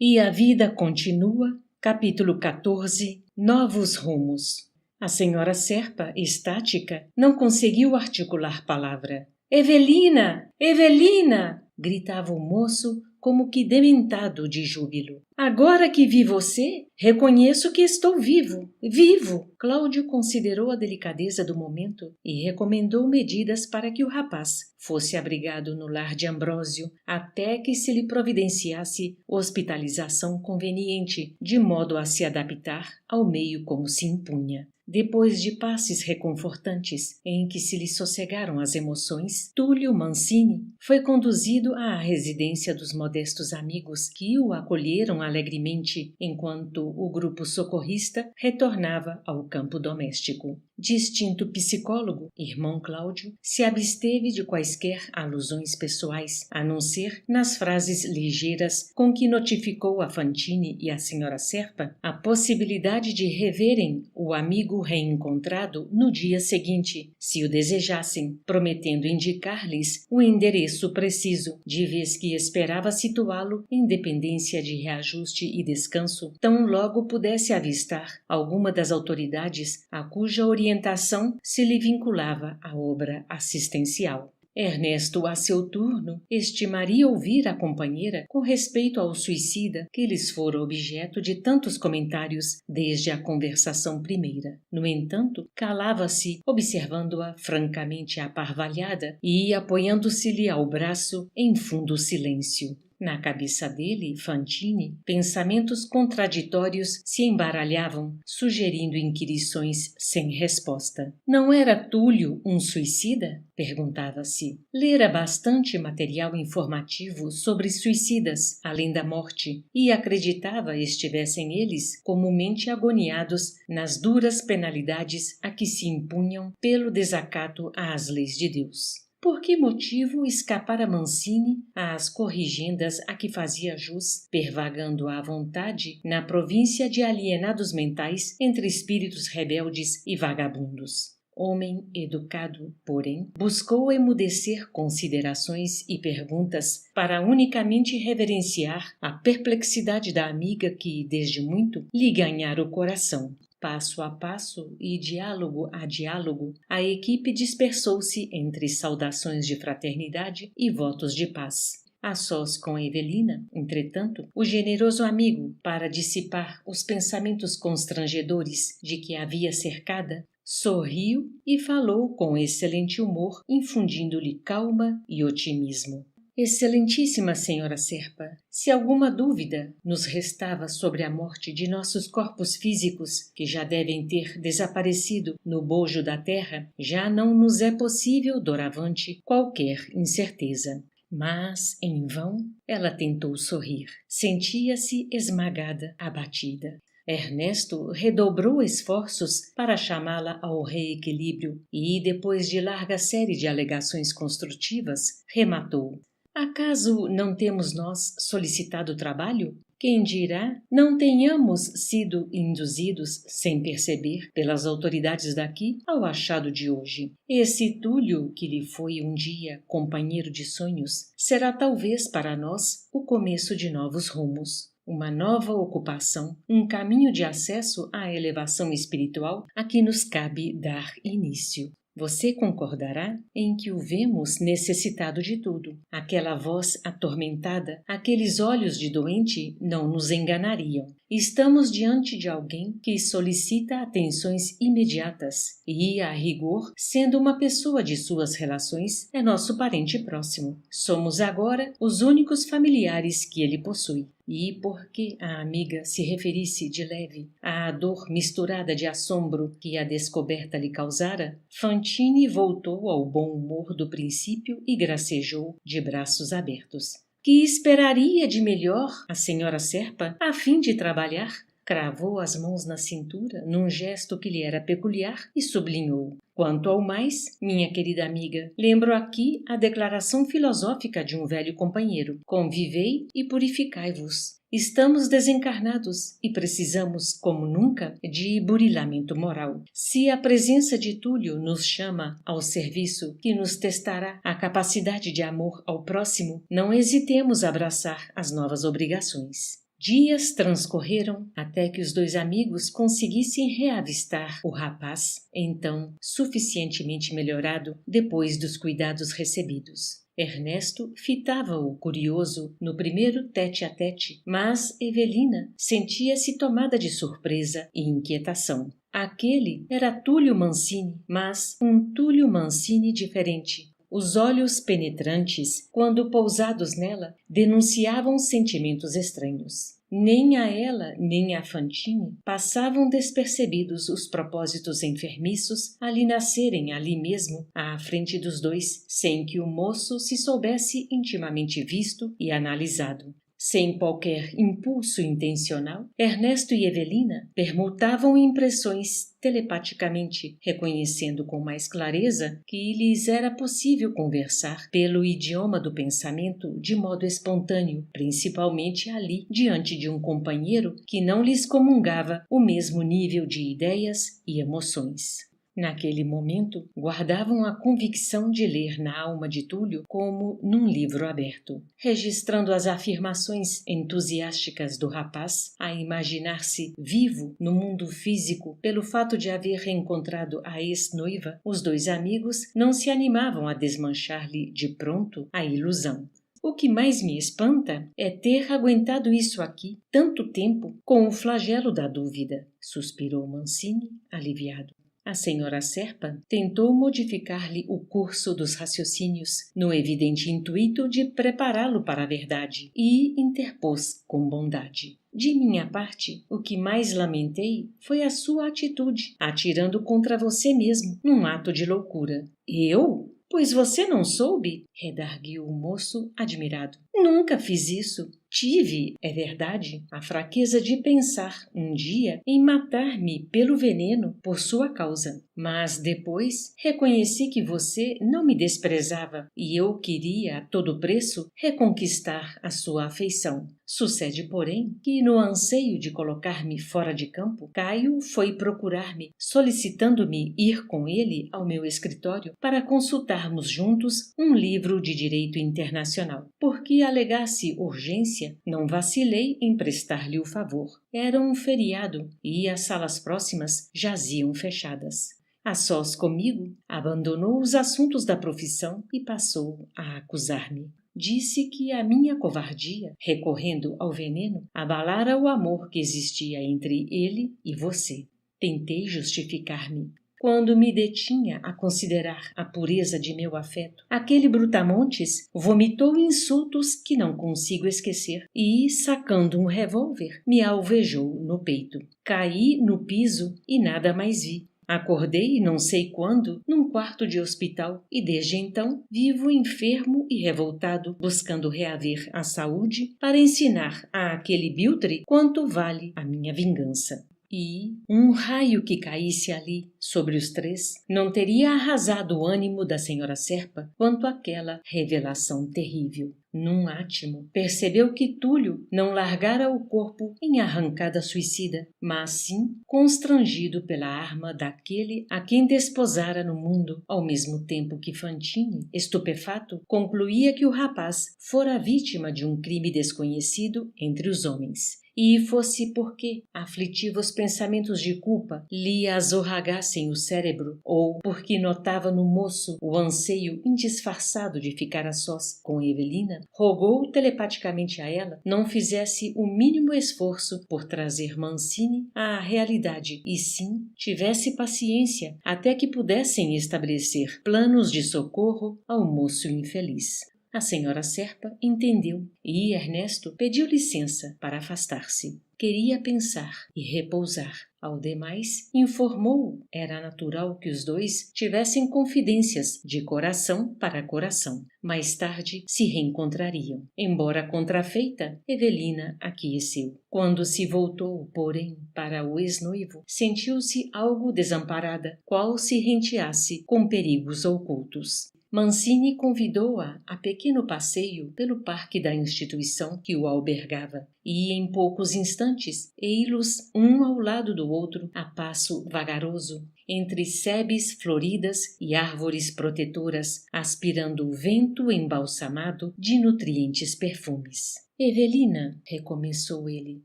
E a vida continua. Capítulo 14. Novos rumos. A senhora Serpa, estática, não conseguiu articular palavra. Evelina! Evelina! Gritava o moço, como que dementado de júbilo. Agora que vi você, reconheço que estou vivo. Vivo! Cláudio considerou a delicadeza do momento e recomendou medidas para que o rapaz fosse abrigado no lar de Ambrósio até que se lhe providenciasse hospitalização conveniente, de modo a se adaptar ao meio como se impunha. Depois de passes reconfortantes em que se lhe sossegaram as emoções, Túlio Mancini foi conduzido à residência dos modestos amigos que o acolheram alegremente enquanto o grupo socorrista retornava ao campo doméstico. Distinto psicólogo, irmão Cláudio, se absteve de quaisquer alusões pessoais, a não ser nas frases ligeiras com que notificou a Fantine e a senhora Serpa a possibilidade de reverem o amigo reencontrado no dia seguinte, se o desejassem, prometendo indicar-lhes o endereço preciso, de vez que esperava situá-lo em dependência de reajuste e descanso, tão logo pudesse avistar alguma das autoridades a cuja orientação se lhe vinculava à obra assistencial. Ernesto, a seu turno, estimaria ouvir a companheira com respeito ao suicida que lhes fora objeto de tantos comentários desde a conversação primeira. No entanto, calava-se, observando-a francamente aparvalhada e apoiando-se-lhe ao braço em fundo silêncio. Na cabeça dele, Fantine, pensamentos contraditórios se embaralhavam, sugerindo inquirições sem resposta. Não era Túlio um suicida? Perguntava-se. Lera bastante material informativo sobre suicidas, além da morte, e acreditava estivessem eles comumente agoniados nas duras penalidades a que se impunham pelo desacato às leis de Deus. Por que motivo escapara Mancini às corrigendas a que fazia jus, pervagando à vontade na província de alienados mentais entre espíritos rebeldes e vagabundos? Homem educado, porém, buscou emudecer considerações e perguntas para unicamente reverenciar a perplexidade da amiga que, desde muito, lhe ganhara o coração. Passo a passo e diálogo a diálogo, a equipe dispersou-se entre saudações de fraternidade e votos de paz. A sós com Evelina, entretanto, o generoso amigo, para dissipar os pensamentos constrangedores de que havia cercada, sorriu e falou com excelente humor, infundindo-lhe calma e otimismo. Excelentíssima senhora Serpa, se alguma dúvida nos restava sobre a morte de nossos corpos físicos, que já devem ter desaparecido no bojo da terra, já não nos é possível, doravante, qualquer incerteza. Mas, em vão, ela tentou sorrir. Sentia-se esmagada, abatida. Ernesto redobrou esforços para chamá-la ao reequilíbrio e, depois de larga série de alegações construtivas, rematou. Acaso não temos nós solicitado trabalho? Quem dirá, não tenhamos sido induzidos, sem perceber, pelas autoridades daqui ao achado de hoje. Esse Túlio, que lhe foi um dia companheiro de sonhos, será talvez para nós o começo de novos rumos. Uma nova ocupação, um caminho de acesso à elevação espiritual a que nos cabe dar início. Você concordará em que o vemos necessitado de tudo. Aquela voz atormentada, aqueles olhos de doente não nos enganariam. Estamos diante de alguém que solicita atenções imediatas e, a rigor, sendo uma pessoa de suas relações, é nosso parente próximo. Somos agora os únicos familiares que ele possui. E porque a amiga se referisse de leve à dor misturada de assombro que a descoberta lhe causara, Fantine voltou ao bom humor do princípio e gracejou de braços abertos. Que esperaria de melhor a senhora Serpa a fim de trabalhar? Cravou as mãos na cintura num gesto que lhe era peculiar e sublinhou. Quanto ao mais, minha querida amiga, lembro aqui a declaração filosófica de um velho companheiro. Convivei e purificai-vos. Estamos desencarnados e precisamos, como nunca, de burilamento moral. Se a presença de Túlio nos chama ao serviço que nos testará a capacidade de amor ao próximo, não hesitemos a abraçar as novas obrigações. Dias transcorreram até que os dois amigos conseguissem reavistar o rapaz, então suficientemente melhorado depois dos cuidados recebidos. Ernesto fitava-o curioso no primeiro tete-a-tete, mas Evelina sentia-se tomada de surpresa e inquietação. Aquele era Túlio Mancini, mas um Túlio Mancini diferente. Os olhos penetrantes, quando pousados nela, denunciavam sentimentos estranhos. Nem a ela, nem a Fantine passavam despercebidos os propósitos enfermiços a lhe nascerem ali mesmo, à frente dos dois, sem que o moço se soubesse intimamente visto e analisado. Sem qualquer impulso intencional, Ernesto e Evelina permutavam impressões telepaticamente, reconhecendo com mais clareza que lhes era possível conversar pelo idioma do pensamento de modo espontâneo, principalmente ali diante de um companheiro que não lhes comungava o mesmo nível de ideias e emoções. Naquele momento, guardavam a convicção de ler na alma de Túlio como num livro aberto, registrando as afirmações entusiásticas do rapaz, a imaginar-se vivo no mundo físico pelo fato de haver reencontrado a ex-noiva. Os dois amigos não se animavam a desmanchar-lhe de pronto a ilusão. O que mais me espanta é ter aguentado isso aqui tanto tempo com o flagelo da dúvida, suspirou Mancini, aliviado. A senhora Serpa tentou modificar-lhe o curso dos raciocínios, no evidente intuito de prepará-lo para a verdade, e interpôs com bondade. De minha parte, o que mais lamentei foi a sua atitude, atirando contra você mesmo, num ato de loucura. Eu? Pois você não soube? Redarguiu o moço, admirado. Nunca fiz isso. Tive, é verdade, a fraqueza de pensar um dia em matar-me pelo veneno por sua causa. Mas depois reconheci que você não me desprezava e eu queria, a todo preço, reconquistar a sua afeição. Sucede, porém, que no anseio de colocar-me fora de campo, Caio foi procurar-me, solicitando-me ir com ele ao meu escritório para consultarmos juntos um livro de direito internacional. Porque alegasse urgência, não vacilei em prestar-lhe o favor. Era um feriado e as salas próximas jaziam fechadas. A sós comigo, abandonou os assuntos da profissão e passou a acusar-me. Disse que a minha covardia, recorrendo ao veneno, abalara o amor que existia entre ele e você. Tentei justificar-me. Quando me detinha a considerar a pureza de meu afeto, aquele brutamontes vomitou insultos que não consigo esquecer e, sacando um revólver, me alvejou no peito. Caí no piso e nada mais vi. Acordei, não sei quando, num quarto de hospital e desde então vivo enfermo e revoltado, buscando reaver a saúde para ensinar a aquele biltre quanto vale a minha vingança. E um raio que caísse ali sobre os três não teria arrasado o ânimo da senhora Serpa quanto aquela revelação terrível. Num átimo, percebeu que Túlio não largara o corpo em arrancada suicida, mas sim constrangido pela arma daquele a quem desposara no mundo, ao mesmo tempo que Fantine, estupefato, concluía que o rapaz fora vítima de um crime desconhecido entre os homens. E fosse porque aflitivos pensamentos de culpa lhe azorragassem o cérebro, ou porque notava no moço o anseio indisfarçado de ficar a sós com Evelina, rogou telepaticamente a ela não fizesse o mínimo esforço por trazer Mancini à realidade e sim tivesse paciência até que pudessem estabelecer planos de socorro ao moço infeliz. A senhora Serpa entendeu e Ernesto pediu licença para afastar-se. Queria pensar e repousar. Ao demais, informou-o. Era natural que os dois tivessem confidências de coração para coração. Mais tarde se reencontrariam. Embora contrafeita, Evelina aqueceu. Quando se voltou, porém, para o ex-noivo, sentiu-se algo desamparada, qual se renteasse com perigos ocultos. Mancini convidou-a a pequeno passeio pelo parque da instituição que o albergava, e em poucos instantes, ei-los um ao lado do outro, a passo vagaroso, entre sebes floridas e árvores protetoras, aspirando o vento embalsamado de nutrientes perfumes. Evelina, recomeçou ele,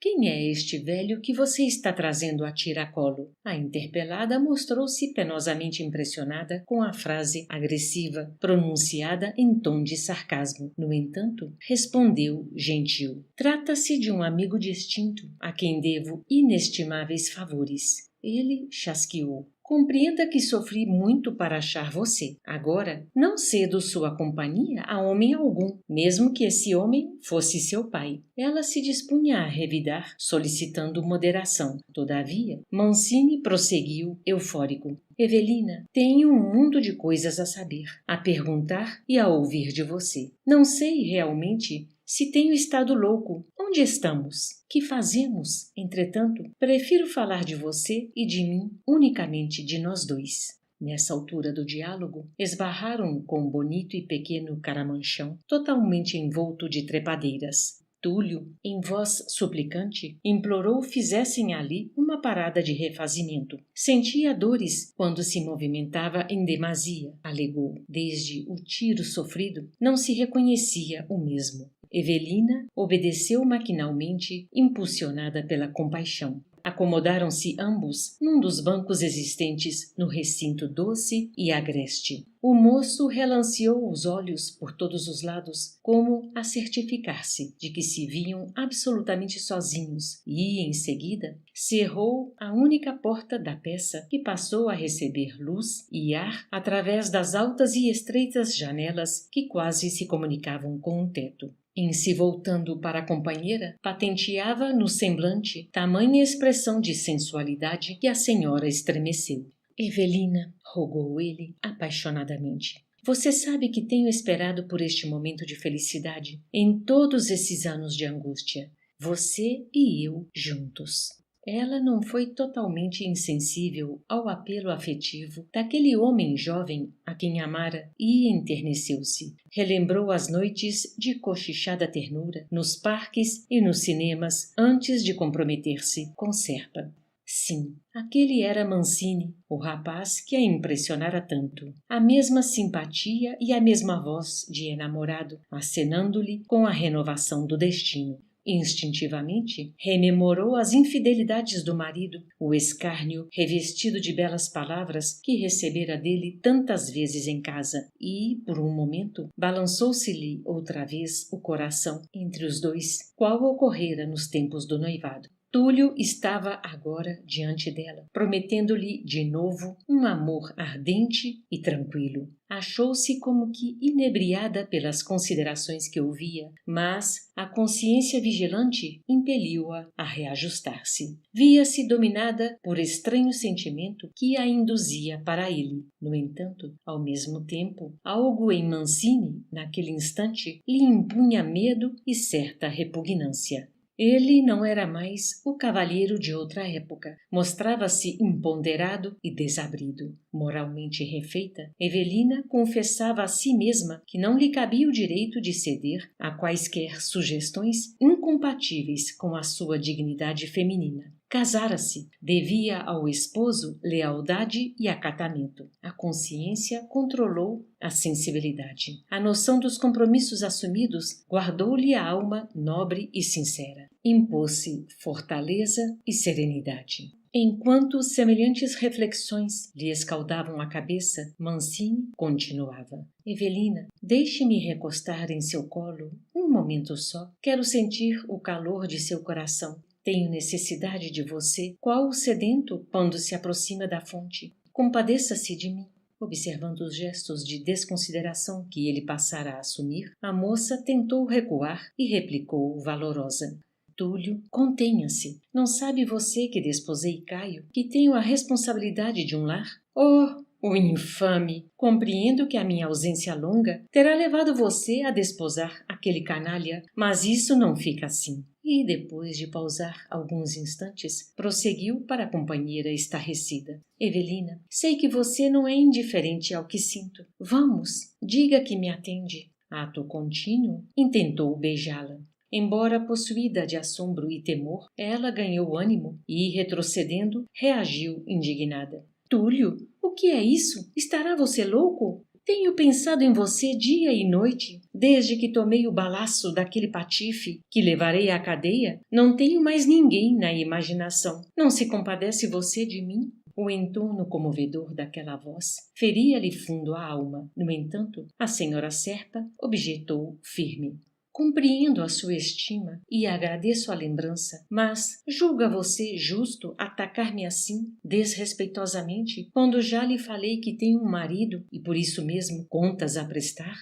quem é este velho que você está trazendo a tiracolo? A interpelada mostrou-se penosamente impressionada com a frase agressiva, pronunciada em tom de sarcasmo. No entanto, respondeu gentil. Trata-se de um amigo distinto, a quem devo inestimáveis favores. Ele chasqueou. Compreenda que sofri muito para achar você. Agora, não cedo sua companhia a homem algum, mesmo que esse homem fosse seu pai. Ela se dispunha a revidar, solicitando moderação. Todavia, Mancini prosseguiu, eufórico. Evelina, tenho um mundo de coisas a saber, a perguntar e a ouvir de você. Não sei realmente se tenho estado louco. Onde estamos? Que fazemos? Entretanto, prefiro falar de você e de mim, unicamente de nós dois. Nessa altura do diálogo, esbarraram com o bonito e pequeno caramanchão, totalmente envolto de trepadeiras. Túlio, em voz suplicante, implorou fizessem ali uma parada de refazimento. Sentia dores quando se movimentava em demasia, alegou. Desde o tiro sofrido, não se reconhecia o mesmo. Evelina obedeceu maquinalmente, impulsionada pela compaixão. Acomodaram-se ambos num dos bancos existentes no recinto doce e agreste. O moço relanceou os olhos por todos os lados, como a certificar-se de que se viam absolutamente sozinhos, e, em seguida, cerrou a única porta da peça que passou a receber luz e ar através das altas e estreitas janelas que quase se comunicavam com o teto. Em se voltando para a companheira, patenteava no semblante tamanha expressão de sensualidade que a senhora estremeceu. Evelina, rogou ele apaixonadamente, você sabe que tenho esperado por este momento de felicidade em todos esses anos de angústia. Você e eu juntos. Ela não foi totalmente insensível ao apelo afetivo daquele homem jovem a quem amara e enterneceu-se. Relembrou as noites de cochichada ternura nos parques e nos cinemas antes de comprometer-se com Serpa. Sim, aquele era Mancini, o rapaz que a impressionara tanto. A mesma simpatia e a mesma voz de enamorado, acenando-lhe com a renovação do destino. Instintivamente, rememorou as infidelidades do marido, o escárnio revestido de belas palavras que recebera dele tantas vezes em casa, e, por um momento, balançou-se-lhe outra vez o coração entre os dois, qual ocorrera nos tempos do noivado. Túlio estava agora diante dela, prometendo-lhe de novo um amor ardente e tranquilo. Achou-se como que inebriada pelas considerações que ouvia, mas a consciência vigilante impeliu-a a reajustar-se. Via-se dominada por estranho sentimento que a induzia para ele. No entanto, ao mesmo tempo, algo em Mancini, naquele instante, lhe impunha medo e certa repugnância. Ele não era mais o cavalheiro de outra época. Mostrava-se imponderado e desabrido. Moralmente refeita, Evelina confessava a si mesma que não lhe cabia o direito de ceder a quaisquer sugestões incompatíveis com a sua dignidade feminina. Casara-se, devia ao esposo lealdade e acatamento. A consciência controlou a sensibilidade. A noção dos compromissos assumidos guardou-lhe a alma nobre e sincera. Impôs-se fortaleza e serenidade. Enquanto semelhantes reflexões lhe escaldavam a cabeça, Mancini continuava. Evelina, deixe-me recostar em seu colo um momento só. Quero sentir o calor de seu coração. Tenho necessidade de você, qual o sedento quando se aproxima da fonte. Compadeça-se de mim. Observando os gestos de desconsideração que ele passara a assumir, a moça tentou recuar e replicou valorosa. Túlio, contenha-se. Não sabe você que desposei Caio, que tenho a responsabilidade de um lar? Oh, o infame! Compreendo que a minha ausência longa terá levado você a desposar aquele canalha, mas isso não fica assim. E, depois de pausar alguns instantes, prosseguiu para a companheira estarrecida. Evelina, sei que você não é indiferente ao que sinto. Vamos, diga que me atende. Ato contínuo, intentou beijá-la. Embora possuída de assombro e temor, ela ganhou ânimo e, retrocedendo, reagiu indignada. Túlio, o que é isso? Estará você louco? Tenho pensado em você dia e noite, desde que tomei o balaço daquele patife que levarei à cadeia. Não tenho mais ninguém na imaginação. Não se compadece você de mim? O entorno comovedor daquela voz feria-lhe fundo a alma. No entanto, a senhora Serpa objetou firme. Compreendo a sua estima e agradeço a lembrança, mas julga você justo atacar-me assim, desrespeitosamente, quando já lhe falei que tenho um marido e por isso mesmo contas a prestar?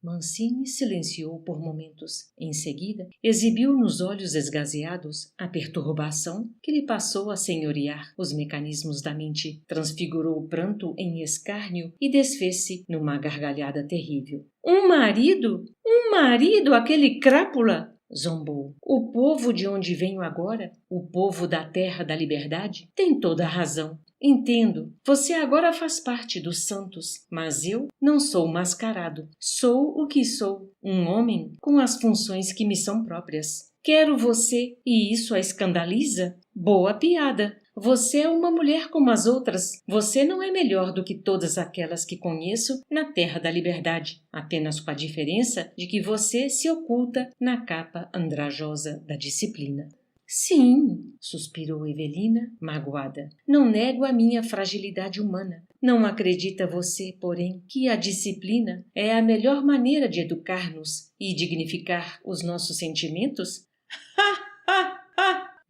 Mancini silenciou por momentos. Em seguida, exibiu nos olhos esgazeados a perturbação que lhe passou a senhorear os mecanismos da mente, transfigurou o pranto em escárnio e desfez-se numa gargalhada terrível. Um marido? Um marido, aquele crápula! Zombou. O povo de onde venho agora, o povo da terra da liberdade, tem toda a razão. Entendo, você agora faz parte dos santos, mas eu não sou mascarado. Sou o que sou, um homem com as funções que me são próprias. Quero você e isso a escandaliza? Boa piada! Você é uma mulher como as outras. Você não é melhor do que todas aquelas que conheço na terra da liberdade, apenas com a diferença de que você se oculta na capa andrajosa da disciplina. Sim, suspirou Evelina, magoada. Não nego a minha fragilidade humana. Não acredita você, porém, que a disciplina é a melhor maneira de educar-nos e dignificar os nossos sentimentos?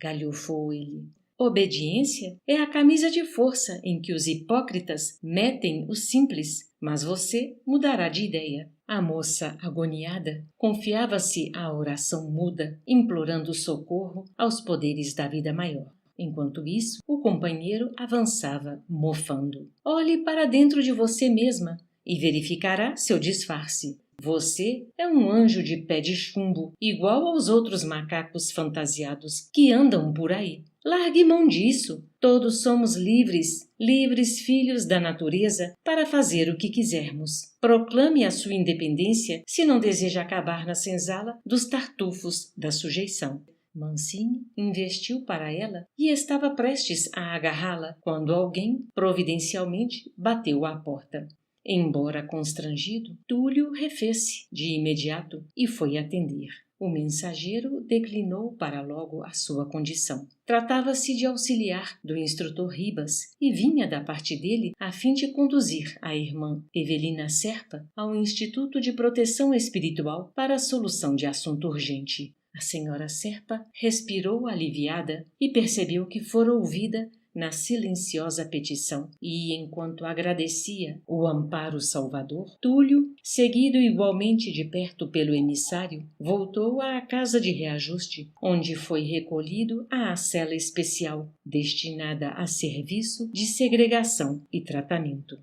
Galhofou ele. Obediência é a camisa de força em que os hipócritas metem os simples, mas você mudará de ideia. A moça, agoniada, confiava-se à oração muda, implorando socorro aos poderes da vida maior. Enquanto isso, o companheiro avançava, mofando. Olhe para dentro de você mesma e verificará seu disfarce. Você é um anjo de pé de chumbo, igual aos outros macacos fantasiados que andam por aí. Largue mão disso. Todos somos livres, livres filhos da natureza para fazer o que quisermos. Proclame a sua independência se não deseja acabar na senzala dos tartufos da sujeição. Mancini investiu para ela e estava prestes a agarrá-la quando alguém, providencialmente, bateu à porta. Embora constrangido, Túlio refez-se de imediato e foi atender. O mensageiro declinou para logo a sua condição. Tratava-se de auxiliar do instrutor Ribas e vinha da parte dele a fim de conduzir a irmã Evelina Serpa ao Instituto de Proteção Espiritual para a solução de assunto urgente. A senhora Serpa respirou aliviada e percebeu que fora ouvida na silenciosa petição, e, enquanto agradecia o amparo salvador, Túlio, seguido igualmente de perto pelo emissário, voltou à casa de reajuste, onde foi recolhido à cela especial, destinada a serviço de segregação e tratamento.